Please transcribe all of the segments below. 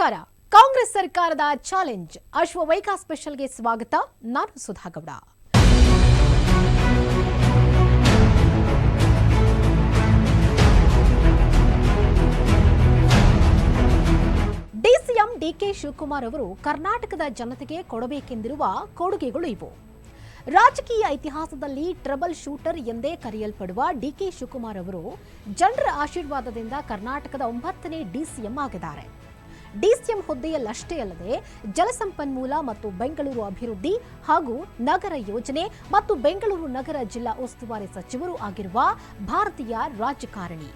ನಮಸ್ಕಾರ. ಕಾಂಗ್ರೆಸ್ ಸರ್ಕಾರದ ಚಾಲೆಂಜ್ ಅಶ್ವವೈಕ ಸ್ಪೆಷಲ್ಗೆ ಸ್ವಾಗತ. ನಾನು ಸುಧಾಗೌಡ. ಡಿಸಿಎಂ ಡಿಕೆ ಶಿವಕುಮಾರ್ ಅವರು ಕರ್ನಾಟಕದ ಜನತೆಗೆ ಕೊಡಬೇಕೆಂದಿರುವ ಕೊಡುಗೆಗಳು ಇವು. ರಾಜಕೀಯ ಇತಿಹಾಸದಲ್ಲಿ ಟ್ರಬಲ್ ಶೂಟರ್ ಎಂದೇ ಕರೆಯಲ್ಪಡುವ ಡಿಕೆ ಶಿವಕುಮಾರ್ ಅವರು ಜನರ ಆಶೀರ್ವಾದದಿಂದ ಕರ್ನಾಟಕದ 9ನೇ ಡಿಸಿಎಂ ಆಗಿದ್ದಾರೆ. ಡಿಸಿಎಂ ಹುದ್ದೆಯಲ್ಲಷ್ಟೇ ಅಲ್ಲದೆ ಜಲಸಂಪನ್ಮೂಲ ಮತ್ತು ಬೆಂಗಳೂರು ಅಭಿವೃದ್ಧಿ ಹಾಗೂ ನಗರ ಯೋಜನೆ ಮತ್ತು ಬೆಂಗಳೂರು ನಗರ ಜಿಲ್ಲಾ ಉಸ್ತುವಾರಿ ಸಚಿವರು ಆಗಿರುವ ಭಾರತೀಯ ರಾಜಕಾರಣಿ.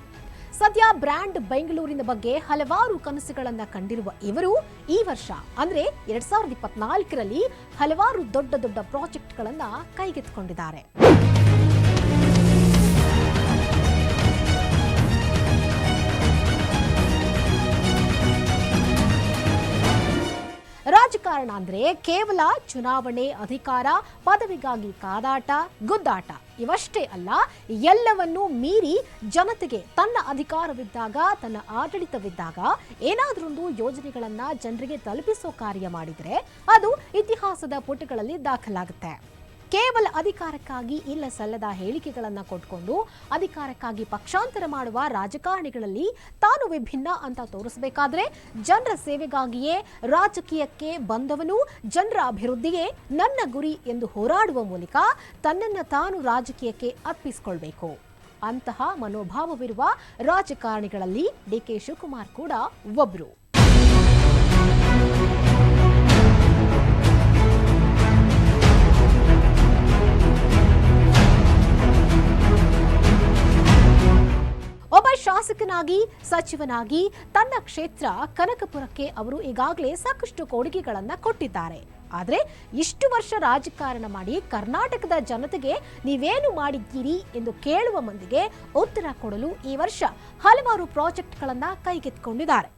ಸದ್ಯ ಬ್ರ್ಯಾಂಡ್ ಬೆಂಗಳೂರಿನ ಬಗ್ಗೆ ಹಲವಾರು ಕನಸುಗಳನ್ನ ಕಂಡಿರುವ ಇವರು ಈ ವರ್ಷ ಅಂದ್ರೆ 2024ರಲ್ಲಿ ಹಲವಾರು ದೊಡ್ಡ ದೊಡ್ಡ ಪ್ರಾಜೆಕ್ಟ್ಗಳನ್ನ ಕೈಗೆತ್ತಿಕೊಂಡಿದ್ದಾರೆ. ರಾಜಕಾರಣ ಅಂದ್ರೆ ಕೇವಲ ಚುನಾವಣೆ, ಅಧಿಕಾರ, ಪದವಿಗಾಗಿ ಕಾದಾಟ, ಗುದ್ದಾಟ ಇವಷ್ಟೇ ಅಲ್ಲ. ಎಲ್ಲವನ್ನೂ ಮೀರಿ ಜನತೆಗೆ ತನ್ನ ಅಧಿಕಾರವಿದ್ದಾಗ, ತನ್ನ ಆಡಳಿತವಿದ್ದಾಗ ಏನಾದ್ರೊಂದು ಯೋಜನೆಗಳನ್ನ ಜನರಿಗೆ ತಲುಪಿಸೋ ಕಾರ್ಯ ಮಾಡಿದ್ರೆ ಅದು ಇತಿಹಾಸದ ಪುಟಗಳಲ್ಲಿ ದಾಖಲಾಗುತ್ತೆ. ಕೇವಲ ಅಧಿಕಾರಕ್ಕಾಗಿ ಇಲ್ಲ ಸಲ್ಲದ ಹೇಳಿಕೆಗಳನ್ನ ಕೊಟ್ಕೊಂಡು ಅಧಿಕಾರಕ್ಕಾಗಿ ಪಕ್ಷಾಂತರ ಮಾಡುವ ರಾಜಕಾರಣಿಗಳಲ್ಲಿ ತಾನು ವಿಭಿನ್ನ ಅಂತ ತೋರಿಸಬೇಕಾದ್ರೆ ಜನರ ಸೇವೆಗಾಗಿಯೇ ರಾಜಕೀಯಕ್ಕೆ ಬಂದವನು, ಜನರ ಅಭಿವೃದ್ಧಿಯೇ ನನ್ನ ಗುರಿ ಎಂದು ಹೋರಾಡುವ ಮೂಲಕ ತನ್ನನ್ನು ತಾನು ರಾಜಕೀಯಕ್ಕೆ ಅರ್ಪಿಸಿಕೊಳ್ಬೇಕು. ಅಂತಹ ಮನೋಭಾವವಿರುವ ರಾಜಕಾರಣಿಗಳಲ್ಲಿ ಡಿಕೆ ಶಿವಕುಮಾರ್ ಕೂಡ ಒಬ್ರು. ಒಬ್ಬ ಶಾಸಕನಾಗಿ, ಸಚಿವನಾಗಿ ತನ್ನ ಕ್ಷೇತ್ರ ಕನಕಪುರಕ್ಕೆ ಅವರು ಈಗಾಗಲೇ ಸಾಕಷ್ಟು ಕೊಡುಗೆಗಳನ್ನ ಕೊಟ್ಟಿದ್ದಾರೆ. ಆದರೆ ಇಷ್ಟು ವರ್ಷ ರಾಜಕಾರಣ ಮಾಡಿ ಕರ್ನಾಟಕದ ಜನತೆಗೆ ನೀವೇನು ಮಾಡಿದ್ದೀರಿ ಎಂದು ಕೇಳುವ ಮಂದಿಗೆ ಉತ್ತರ ಕೊಡಲು ಈ ವರ್ಷ ಹಲವಾರು ಪ್ರಾಜೆಕ್ಟ್ಗಳನ್ನ ಕೈಗೆತ್ತಿಕೊಂಡಿದ್ದಾರೆ.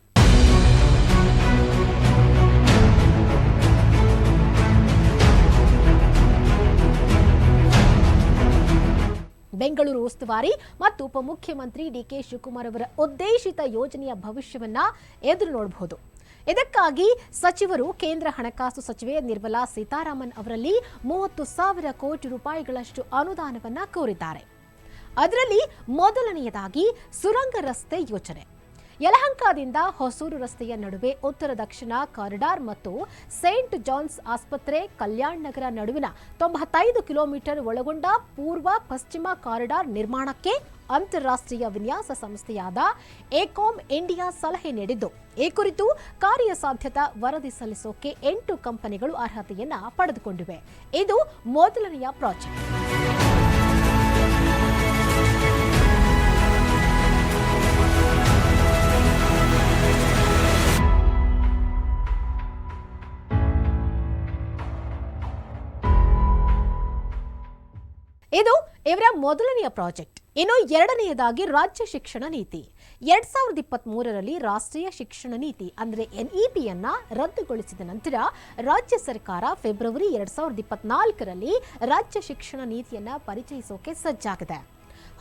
ಬೆಂಗಳೂರು ಉಸ್ತುವಾರಿ ಮತ್ತು ಉಪಮುಖ್ಯಮಂತ್ರಿ ಡಿಕೆ ಶಿವಕುಮಾರ್ ಅವರ ಉದ್ದೇಶಿತ ಯೋಜನೆಯ ಭವಿಷ್ಯವನ್ನ ಎದುರು ನೋಡಬಹುದು. ಇದಕ್ಕಾಗಿ ಸಚಿವರು ಕೇಂದ್ರ ಹಣಕಾಸು ಸಚಿವೆ ನಿರ್ಮಲಾ ಸೀತಾರಾಮನ್ ಅವರಲ್ಲಿ 30,000 ಕೋಟಿ ರೂಪಾಯಿಗಳಷ್ಟು ಅನುದಾನವನ್ನ ಕೋರಿದ್ದಾರೆ. ಅದರಲ್ಲಿ ಮೊದಲನೆಯದಾಗಿ ಸುರಂಗ ರಸ್ತೆ ಯೋಜನೆ. ಯಲಹಂಕದಿಂದ ಹೊಸೂರು ರಸ್ತೆಯ ನಡುವೆ ಉತ್ತರ ದಕ್ಷಿಣ ಕಾರಿಡಾರ್ ಮತ್ತು ಸೇಂಟ್ ಜಾನ್ಸ್ ಆಸ್ಪತ್ರೆ ಕಲ್ಯಾಣ್ ನಗರ ನಡುವಿನ 95 ಕಿಲೋಮೀಟರ್ ಒಳಗೊಂಡ ಪೂರ್ವ ಪಶ್ಚಿಮ ಕಾರಿಡಾರ್ ನಿರ್ಮಾಣಕ್ಕೆ ಅಂತಾರಾಷ್ಟ್ರೀಯ ವಿನ್ಯಾಸ ಸಂಸ್ಥೆಯಾದ ಏಕಾಮ್ ಇಂಡಿಯಾ ಸಲಹೆ ನೀಡಿದ್ದು, ಈ ಕುರಿತು ಕಾರ್ಯಸಾಧ್ಯತಾ ವರದಿ ಸಲ್ಲಿಸೋಕೆ 8 ಕಂಪನಿಗಳು ಅರ್ಹತೆಯನ್ನ ಪಡೆದುಕೊಂಡಿವೆ. ಇದು ಮೊದಲನೆಯ ಪ್ರಾಜೆಕ್ಟ್. ಇದು ಇವರ ಮೊದಲನೆಯ ಪ್ರಾಜೆಕ್ಟ್. ಇನ್ನು ಎರಡನೆಯದಾಗಿ ರಾಜ್ಯ ಶಿಕ್ಷಣ ನೀತಿ. 2023ರಲ್ಲಿ ರಾಷ್ಟ್ರೀಯ ಶಿಕ್ಷಣ ನೀತಿ ಅಂದ್ರೆ NEPಯನ್ನ ರದ್ದುಗೊಳಿಸಿದ ನಂತರ ರಾಜ್ಯ ಸರ್ಕಾರ ಫೆಬ್ರವರಿ 2024ರಲ್ಲಿ ರಾಜ್ಯ ಶಿಕ್ಷಣ ನೀತಿಯನ್ನ ಪರಿಚಯಿಸೋಕೆ ಸಜ್ಜಾಗಿದೆ.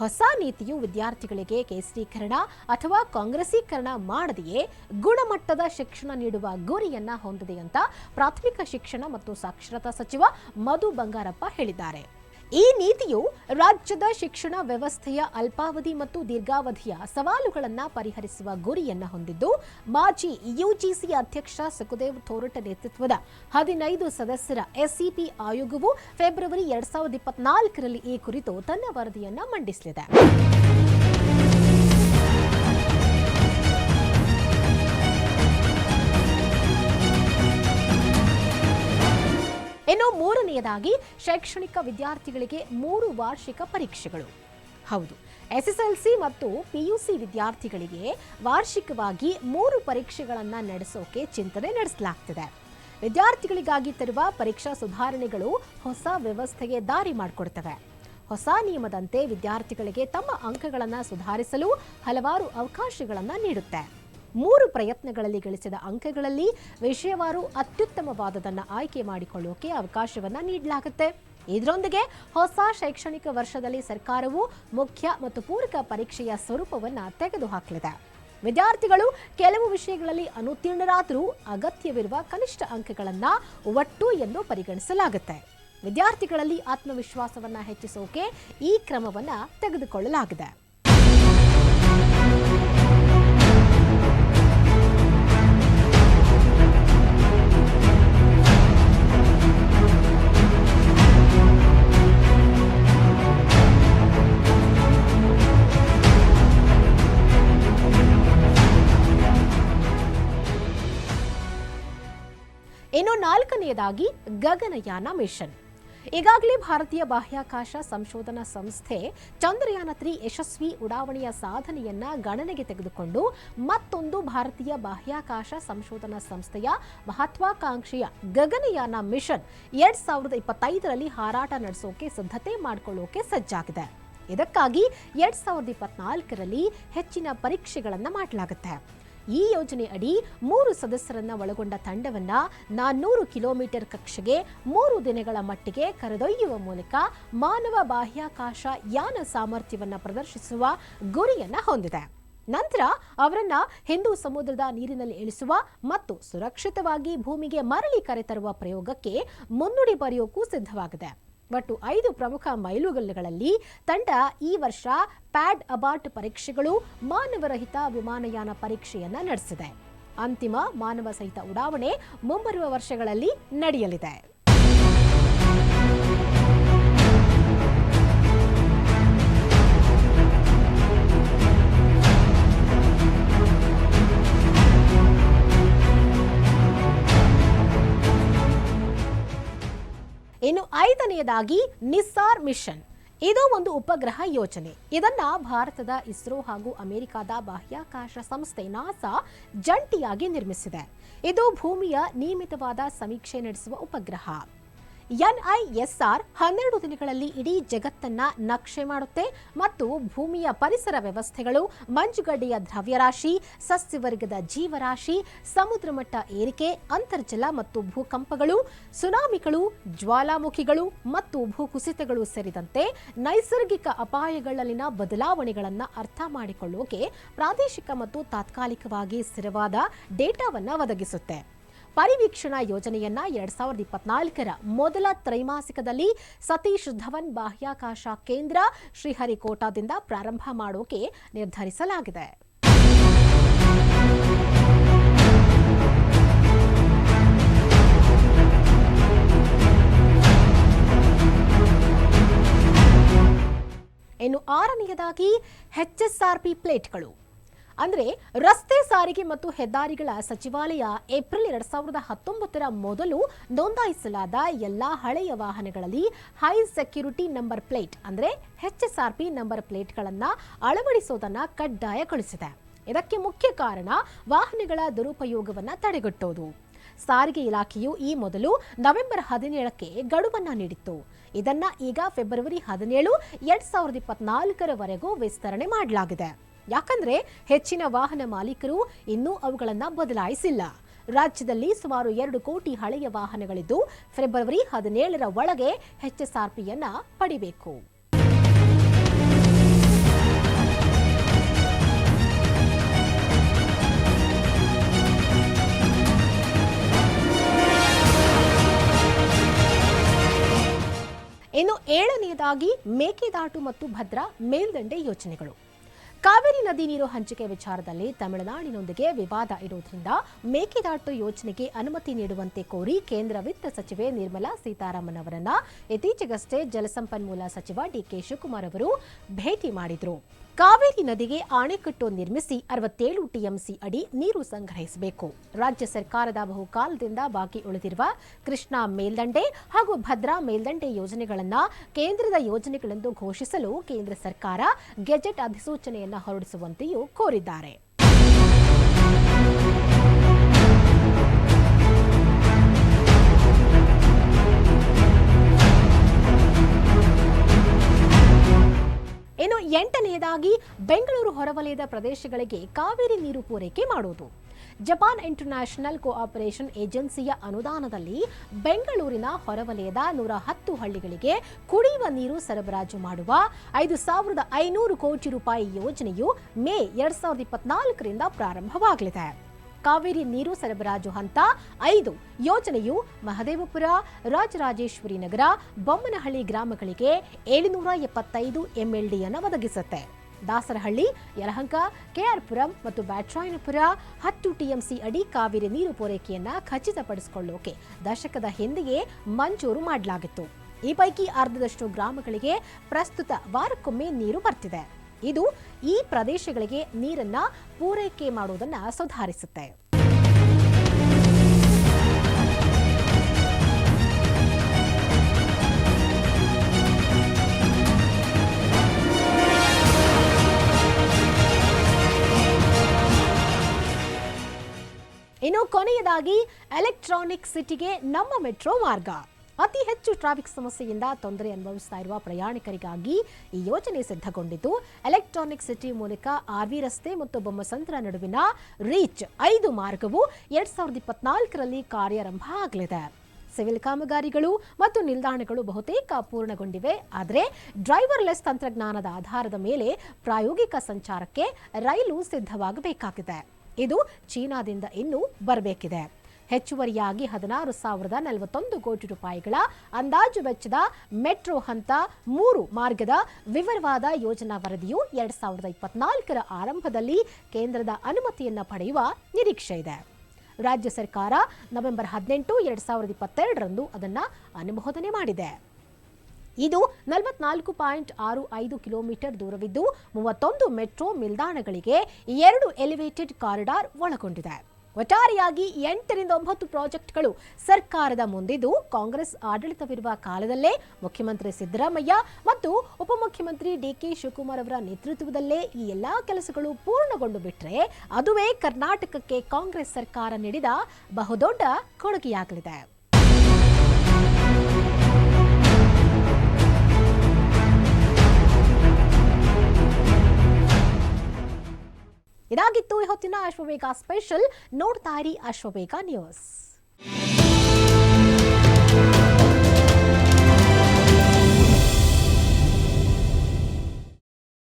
ಹೊಸ ನೀತಿಯು ವಿದ್ಯಾರ್ಥಿಗಳಿಗೆ ಕೇಸರೀಕರಣ ಅಥವಾ ಕಾಂಗ್ರೆಸೀಕರಣ ಮಾಡದೆಯೇ ಗುಣಮಟ್ಟದ ಶಿಕ್ಷಣ ನೀಡುವ ಗುರಿಯನ್ನ ಹೊಂದಿದೆ ಅಂತ ಪ್ರಾಥಮಿಕ ಶಿಕ್ಷಣ ಮತ್ತು ಸಾಕ್ಷರತಾ ಸಚಿವ ಮಧು ಬಂಗಾರಪ್ಪ ಹೇಳಿದ್ದಾರೆ. ಈ ನೀತಿಯು ರಾಜ್ಯದ ಶಿಕ್ಷಣ ವ್ಯವಸ್ಥೆಯ ಅಲ್ಪಾವಧಿ ಮತ್ತು ದೀರ್ಘಾವಧಿಯ ಸವಾಲುಗಳನ್ನು ಪರಿಹರಿಸುವ ಗುರಿಯನ್ನ ಹೊಂದಿದ್ದು, ಮಾಜಿ UGC ಅಧ್ಯಕ್ಷ ಸುಖದೇವ್ ಥೋರಟ್ ನೇತೃತ್ವದ 15 ಸದಸ್ಯರ SEP ಆಯೋಗವು ಫೆಬ್ರವರಿ 2024ರಲ್ಲಿ ಈ ಕುರಿತು ತನ್ನ ವರದಿಯನ್ನ ಮಂಡಿಸಲಿದೆ. ಇನ್ನು ಮೂರನೆಯದಾಗಿ ಶೈಕ್ಷಣಿಕ ವಿದ್ಯಾರ್ಥಿಗಳಿಗೆ 3 ವಾರ್ಷಿಕ ಪರೀಕ್ಷೆಗಳು. ಹೌದು, SSLC ಮತ್ತು PUC ವಿದ್ಯಾರ್ಥಿಗಳಿಗೆ ವಾರ್ಷಿಕವಾಗಿ 3 ಪರೀಕ್ಷೆಗಳನ್ನು ನಡೆಸೋಕೆ ಚಿಂತನೆ ನಡೆಸಲಾಗ್ತಿದೆ. ವಿದ್ಯಾರ್ಥಿಗಳಿಗಾಗಿ ತರುವ ಪರೀಕ್ಷಾ ಸುಧಾರಣೆಗಳು ಹೊಸ ವ್ಯವಸ್ಥೆಗೆ ದಾರಿ ಮಾಡಿಕೊಡ್ತವೆ. ಹೊಸ ನಿಯಮದಂತೆ ವಿದ್ಯಾರ್ಥಿಗಳಿಗೆ ತಮ್ಮ ಅಂಕಗಳನ್ನು ಸುಧಾರಿಸಲು ಹಲವಾರು ಅವಕಾಶಗಳನ್ನು ನೀಡುತ್ತೆ. 3 ಪ್ರಯತ್ನಗಳಲ್ಲಿ ಗಳಿಸಿದ ಅಂಕಗಳಲ್ಲಿ ವಿಷಯವಾರು ಅತ್ಯುತ್ತಮವಾದದನ್ನು ಆಯ್ಕೆ ಮಾಡಿಕೊಳ್ಳೋಕೆ ಅವಕಾಶವನ್ನ ನೀಡಲಾಗುತ್ತೆ. ಇದರೊಂದಿಗೆ ಹೊಸ ಶೈಕ್ಷಣಿಕ ವರ್ಷದಲ್ಲಿ ಸರ್ಕಾರವು ಮುಖ್ಯ ಮತ್ತು ಪೂರಕ ಪರೀಕ್ಷೆಯ ಸ್ವರೂಪವನ್ನು ತೆಗೆದುಹಾಕಲಿದೆ. ವಿದ್ಯಾರ್ಥಿಗಳು ಕೆಲವು ವಿಷಯಗಳಲ್ಲಿ ಅನುತ್ತೀರ್ಣರಾದರೂ ಅಗತ್ಯವಿರುವ ಕನಿಷ್ಠ ಅಂಕಗಳನ್ನು ಒಟ್ಟು ಎಂದು ಪರಿಗಣಿಸಲಾಗುತ್ತೆ. ವಿದ್ಯಾರ್ಥಿಗಳಲ್ಲಿ ಆತ್ಮವಿಶ್ವಾಸವನ್ನು ಹೆಚ್ಚಿಸೋಕೆ ಈ ಕ್ರಮವನ್ನು ತೆಗೆದುಕೊಳ್ಳಲಾಗಿದೆ. ಇನ್ನು 4ನೇದಾಗಿ ಗಗನಯಾನ ಮಿಷನ್. ಈಗಾಗಲೇ ಭಾರತೀಯ ಬಾಹ್ಯಾಕಾಶ ಸಂಶೋಧನಾ ಸಂಸ್ಥೆ ಚಂದ್ರಯಾನ-3 ಯಶಸ್ವಿ ಉಡಾವಣೆಯ ಸಾಧನೆಯನ್ನ ಗಣನೆಗೆ ತೆಗೆದುಕೊಂಡು ಮತ್ತೊಂದು ಭಾರತೀಯ ಬಾಹ್ಯಾಕಾಶ ಸಂಶೋಧನಾ ಸಂಸ್ಥೆಯ ಮಹತ್ವಾಕಾಂಕ್ಷೆಯ ಗಗನಯಾನ ಮಿಷನ್ 2025ರಲ್ಲಿ ಹಾರಾಟ ನಡೆಸೋಕೆ ಸಿದ್ಧತೆ ಮಾಡಿಕೊಳ್ಳೋಕೆ ಸಜ್ಜಾಗಿದೆ. ಇದಕ್ಕಾಗಿ 2024ರಲ್ಲಿ ಹೆಚ್ಚಿನ ಪರೀಕ್ಷೆಗಳನ್ನು ಮಾಡಲಾಗುತ್ತೆ. ಈ ಯೋಜನೆ ಅಡಿ 3 ಸದಸ್ಯರನ್ನ ಒಳಗೊಂಡ ತಂಡವನ್ನ 400 ಕಿಲೋಮೀಟರ್ ಕಕ್ಷೆಗೆ 3 ದಿನಗಳ ಮಟ್ಟಿಗೆ ಕರೆದೊಯ್ಯುವ ಮೂಲಕ ಮಾನವ ಬಾಹ್ಯಾಕಾಶ ಯಾನ ಸಾಮರ್ಥ್ಯವನ್ನ ಪ್ರದರ್ಶಿಸುವ ಗುರಿಯನ್ನ ಹೊಂದಿದೆ. ನಂತರ ಅವರನ್ನ ಹಿಂದೂ ಸಮುದ್ರದ ನೀರಿನಲ್ಲಿ ಇಳಿಸುವ ಮತ್ತು ಸುರಕ್ಷಿತವಾಗಿ ಭೂಮಿಗೆ ಮರಳಿ ಕರೆತರುವ ಪ್ರಯೋಗಕ್ಕೆ ಮುನ್ನುಡಿ ಬರೆಯೋಕ್ಕೂ ಸಿದ್ಧವಾಗಿದೆ. ಒಟ್ಟು 5 ಪ್ರಮುಖ ಮೈಲುಗಲ್ಲುಗಳಲ್ಲಿ ತಂಡ ಈ ವರ್ಷ ಪ್ಯಾಡ್ ಅಬಾರ್ಟ್ ಪರೀಕ್ಷೆಗಳು, ಮಾನವರಹಿತ ವಿಮಾನಯಾನ ಪರೀಕ್ಷೆಯನ್ನ ನಡೆಸಿದೆ. ಅಂತಿಮ ಮಾನವ ಸಹಿತ ಉಡಾವಣೆ ಮುಂಬರುವ ವರ್ಷಗಳಲ್ಲಿ ನಡೆಯಲಿದೆ. ಇನ್ನು 5ನೇದಾಗಿ ನಿಸ್ಸಾರ್ ಮಿಷನ್. ಇದು ಒಂದು ಉಪಗ್ರಹ ಯೋಜನೆ. ಇದನ್ನ ಭಾರತದ ಇಸ್ರೋ ಹಾಗೂ ಅಮೆರಿಕದ ಬಾಹ್ಯಾಕಾಶ ಸಂಸ್ಥೆ ನಾಸಾ ಜಂಟಿಯಾಗಿ ನಿರ್ಮಿಸಿದೆ. ಇದು ಭೂಮಿಯ ನಿಯಮಿತವಾದ ಸಮೀಕ್ಷೆ ನಡೆಸುವ ಉಪಗ್ರಹ. NISR 12 ದಿನಗಳಲ್ಲಿ ಇಡೀ ಜಗತ್ತನ್ನ ನಕ್ಷೆ ಮಾಡುತ್ತೆ ಮತ್ತು ಭೂಮಿಯ ಪರಿಸರ ವ್ಯವಸ್ಥೆಗಳು, ಮಂಜುಗಡ್ಡೆಯ ದ್ರವ್ಯರಾಶಿ, ಸಸ್ಯವರ್ಗದ ಜೀವರಾಶಿ, ಸಮುದ್ರ ಮಟ್ಟ ಏರಿಕೆ, ಅಂತರ್ಜಲ ಮತ್ತು ಭೂಕಂಪಗಳು, ಸುನಾಮಿಗಳು, ಜ್ವಾಲಾಮುಖಿಗಳು ಮತ್ತು ಭೂಕುಸಿತಗಳು ಸೇರಿದಂತೆ ನೈಸರ್ಗಿಕ ಅಪಾಯಗಳಲ್ಲಿನ ಬದಲಾವಣೆಗಳನ್ನು ಅರ್ಥ ಮಾಡಿಕೊಳ್ಳೋಕೆ ಪ್ರಾದೇಶಿಕ ಮತ್ತು ತಾತ್ಕಾಲಿಕವಾಗಿ ಸ್ಥಿರವಾದ ಡೇಟಾವನ್ನು ಒದಗಿಸುತ್ತೆ. ಪರಿವೀಕ್ಷಣಾ ಯೋಜನೆಯನ್ನ 2024ರ ಮೊದಲ ತ್ರೈಮಾಸಿಕದಲ್ಲಿ ಸತೀಶ್ ಧವನ್ ಬಾಹ್ಯಾಕಾಶ ಕೇಂದ್ರ ಶ್ರೀಹರಿಕೋಟಾದಿಂದ ಪ್ರಾರಂಭ ಮಾಡೋಕೆ ನಿರ್ಧರಿಸಲಾಗಿದೆ. ಇನ್ನು 6ನೇದಾಗಿ HSRP ಪ್ಲೇಟ್ಗಳು. ಅಂದ್ರೆ ರಸ್ತೆ ಸಾರಿಗೆ ಮತ್ತು ಹೆದ್ದಾರಿಗಳ ಸಚಿವಾಲಯ ಏಪ್ರಿಲ್ 2019ರ ಮೊದಲು ನೋಂದಾಯಿಸಲಾದ ಎಲ್ಲಾ ಹಳೆಯ ವಾಹನಗಳಲ್ಲಿ ಹೈ ಸೆಕ್ಯೂರಿಟಿ ನಂಬರ್ ಪ್ಲೇಟ್ ಅಂದ್ರೆ HSRP ನಂಬರ್ ಪ್ಲೇಟ್ಗಳನ್ನು ಅಳವಡಿಸೋದನ್ನ ಕಡ್ಡಾಯಗೊಳಿಸಿದೆ. ಇದಕ್ಕೆ ಮುಖ್ಯ ಕಾರಣ ವಾಹನಗಳ ದುರುಪಯೋಗವನ್ನ ತಡೆಗಟ್ಟೋದು. ಸಾರಿಗೆ ಇಲಾಖೆಯು ಈ ಮೊದಲು ನವೆಂಬರ್ 17ಕ್ಕೆ ಗಡುವನ್ನ ನೀಡಿತ್ತು. ಇದನ್ನ ಈಗ ಫೆಬ್ರವರಿ 17, 2024ರವರೆಗೂ ವಿಸ್ತರಣೆ ಮಾಡಲಾಗಿದೆ. ಯಾಕಂದ್ರೆ ಹೆಚ್ಚಿನ ವಾಹನ ಮಾಲೀಕರು ಇನ್ನೂ ಅವುಗಳನ್ನು ಬದಲಾಯಿಸಿಲ್ಲ. ರಾಜ್ಯದಲ್ಲಿ ಸುಮಾರು 2 ಕೋಟಿ ಹಳೆಯ ವಾಹನಗಳಿದ್ದು ಫೆಬ್ರವರಿ 17ರ ಒಳಗೆ HSRPಯನ್ನ ಪಡಿಬೇಕು. ಇನ್ನು 7ನೇದಾಗಿ ಮೇಕೆದಾಟು ಮತ್ತು ಭದ್ರಾ ಮೇಲ್ದಂಡೆ ಯೋಜನೆಗಳು. ಕಾವೇರಿ ನದಿ ನೀರು ಹಂಚಿಕೆ ವಿಚಾರದಲ್ಲಿ ತಮಿಳುನಾಡಿನೊಂದಿಗೆ ವಿವಾದ ಇರುವುದರಿಂದ ಮೇಕೆದಾಟು ಯೋಜನೆಗೆ ಅನುಮತಿ ನೀಡುವಂತೆ ಕೋರಿ ಕೇಂದ್ರ ವಿತ್ತ ಸಚಿವೆ ನಿರ್ಮಲಾ ಸೀತಾರಾಮನ್ ಅವರನ್ನ ಇತ್ತೀಚೆಗಷ್ಟೇ ಜಲಸಂಪನ್ಮೂಲ ಸಚಿವ DK ಶಿವಕುಮಾರ್ ಅವರು ಭೇಟಿ ಮಾಡಿದ್ರು. ಕಾವೇರಿ ನದಿಗೆ ಅಣೆಕಟ್ಟು ನಿರ್ಮಿಸಿ 67 TMC ಅಡಿ ನೀರು ಸಂಗ್ರಹಿಸಬೇಕು. ರಾಜ್ಯ ಸರ್ಕಾರದ ಬಹುಕಾಲದಿಂದ ಬಾಕಿ ಉಳಿದಿರುವ ಕೃಷ್ಣಾ ಮೇಲ್ದಂಡೆ ಹಾಗೂ ಭದ್ರಾ ಮೇಲ್ದಂಡೆ ಯೋಜನೆಗಳನ್ನು ಕೇಂದ್ರದ ಯೋಜನೆಗಳೆಂದು ಘೋಷಿಸಲು ಕೇಂದ್ರ ಸರ್ಕಾರ ಗೆಜೆಟ್ ಅಧಿಸೂಚನೆಯನ್ನು ಹೊರಡಿಸುವಂತೆಯೂ ಕೋರಿದ್ದಾರೆ. ಇನ್ನು 8ನೇದಾಗಿ ಬೆಂಗಳೂರು ಹೊರವಲಯದ ಪ್ರದೇಶಗಳಿಗೆ ಕಾವೇರಿ ನೀರು ಪೂರೈಕೆ ಮಾಡುವುದು. ಜಪಾನ್ ಇಂಟರ್ನ್ಯಾಷನಲ್ ಕೋಆಪರೇಷನ್ ಏಜೆನ್ಸಿಯ ಅನುದಾನದಲ್ಲಿ ಬೆಂಗಳೂರಿನ ಹೊರವಲಯದ 110 ಹಳ್ಳಿಗಳಿಗೆ ಕುಡಿಯುವ ನೀರು ಸರಬರಾಜು ಮಾಡುವ 5,500 ಕೋಟಿ ರೂಪಾಯಿ ಯೋಜನೆಯು ಮೇ 2024ರಿಂದ ಪ್ರಾರಂಭವಾಗಲಿದೆ. ಕಾವೇರಿ ನೀರು ಸರಬರಾಜು ಹಂತ 5 ಯೋಜನೆಯು ಮಹದೇವಪುರ, ರಾಜರಾಜೇಶ್ವರಿ ನಗರ, ಬೊಮ್ಮನಹಳ್ಳಿ ಗ್ರಾಮಗಳಿಗೆ 775 MLDಯನ್ನು ಒದಗಿಸುತ್ತೆ. ದಾಸರಹಳ್ಳಿ, ಯಲಹಂಕ, ಕೆಆರ್ಪುರಂ ಮತ್ತು ಬ್ಯಾಟ್ರಾಯನಪುರ 10 TMC ಅಡಿ ಕಾವೇರಿ ನೀರು ಪೂರೈಕೆಯನ್ನ ಖಚಿತಪಡಿಸಿಕೊಳ್ಳೋಕೆ ದಶಕದ ಹಿಂದೆಯೇ ಮಂಜೂರು ಮಾಡಲಾಗಿತ್ತು. ಈ ಪೈಕಿ ಅರ್ಧದಷ್ಟು ಗ್ರಾಮಗಳಿಗೆ ಪ್ರಸ್ತುತ ವಾರಕ್ಕೊಮ್ಮೆ ನೀರು ಬರ್ತಿದೆ. ಇದು ಈ ಪ್ರದೇಶಗಳಿಗೆ ನೀರನ್ನ ಪೂರೈಕೆ ಮಾಡುವುದನ್ನು ಸುಧಾರಿಸುತ್ತೆ. ಇನ್ನು ಕೊನೆಯದಾಗಿ ಎಲೆಕ್ಟ್ರಾನಿಕ್ ಸಿಟಿಗೆ ನಮ್ಮ ಮೆಟ್ರೋ ಮಾರ್ಗ. ಅತಿ ಹೆಚ್ಚು ಟ್ರಾಫಿಕ್ ಸಮಸ್ಯೆಯಿಂದ ತೊಂದರೆ ಅನುಭವಿಸ್ತಾ ಇರುವ ಪ್ರಯಾಣಿಕರಿಗಾಗಿ ಈ ಯೋಜನೆ ಸಿದ್ಧಗೊಂಡಿದ್ದು, ಎಲೆಕ್ಟ್ರಾನಿಕ್ ಸಿಟಿ ಮೂಲಕ ಆರ್ವಿ ರಸ್ತೆ ಮತ್ತು ಬೊಮ್ಮಸಂದ್ರ ನಡುವಿನ ರೀಚ್ 5 ಮಾರ್ಗವು 2024ರಲ್ಲಿ ಕಾರ್ಯಾರಂಭ ಆಗಲಿದೆ. ಸಿವಿಲ್ ಕಾಮಗಾರಿಗಳು ಮತ್ತು ನಿಲ್ದಾಣಗಳು ಬಹುತೇಕ ಪೂರ್ಣಗೊಂಡಿವೆ. ಆದರೆ ಡ್ರೈವರ್ಲೆಸ್ ತಂತ್ರಜ್ಞಾನದ ಆಧಾರದ ಮೇಲೆ ಪ್ರಾಯೋಗಿಕ ಸಂಚಾರಕ್ಕೆ ರೈಲು ಸಿದ್ಧವಾಗಬೇಕಾಗಿದೆ. ಇದು ಚೀನಾದಿಂದ ಇನ್ನೂ ಬರಬೇಕಿದೆ. ಹೆಚ್ಚುವರಿಯಾಗಿ 16,041 ಕೋಟಿ ರೂಪಾಯಿಗಳ ಅಂದಾಜು ವೆಚ್ಚದ ಮೆಟ್ರೋ ಹಂತ 3 ಮಾರ್ಗದ ವಿವರವಾದ ಯೋಜನಾ ವರದಿಯು 2024ರ ಆರಂಭದಲ್ಲಿ ಕೇಂದ್ರದ ಅನುಮತಿಯನ್ನು ಪಡೆಯುವ ನಿರೀಕ್ಷೆ ಇದೆ. ರಾಜ್ಯ ಸರ್ಕಾರ ನವೆಂಬರ್ 18, 2022ರಂದು ಅದನ್ನು ಅನುಮೋದನೆ ಮಾಡಿದೆ. ಇದು 44.65 ಕಿಲೋಮೀಟರ್ ದೂರವಿದ್ದು 31 ಮೆಟ್ರೋ ನಿಲ್ದಾಣಗಳಿಗೆ 2 ಎಲಿವೇಟೆಡ್ ಕಾರಿಡಾರ್ ಒಳಗೊಂಡಿದೆ. ಒಟ್ಟಾರೆಯಾಗಿ 8 ರಿಂದ 9 ಪ್ರಾಜೆಕ್ಟ್ಗಳು ಸರ್ಕಾರದ ಮುಂದಿದ್ದು, ಕಾಂಗ್ರೆಸ್ ಆಡಳಿತವಿರುವ ಕಾಲದಲ್ಲೇ ಮುಖ್ಯಮಂತ್ರಿ ಸಿದ್ದರಾಮಯ್ಯ ಮತ್ತು ಉಪಮುಖ್ಯಮಂತ್ರಿ ಡಿಕೆ ಶಿವಕುಮಾರ್ ಅವರ ನೇತೃತ್ವದಲ್ಲೇ ಈ ಎಲ್ಲಾ ಕೆಲಸಗಳು ಪೂರ್ಣಗೊಂಡು ಬಿಟ್ಟರೆ ಅದುವೇ ಕರ್ನಾಟಕಕ್ಕೆ ಕಾಂಗ್ರೆಸ್ ಸರ್ಕಾರ ನೀಡಿದ ಬಹುದೊಡ್ಡ ಕೊಡುಗೆಯಾಗಲಿದೆ. ಇದಾಗಿತ್ತು ಇವತ್ತಿನ ಅಶ್ವವೇಗ ಸ್ಪೆಷಲ್. ನೋಡ್ತಾ ಇರಿ ಅಶ್ವವೇಗ ನ್ಯೂಸ್.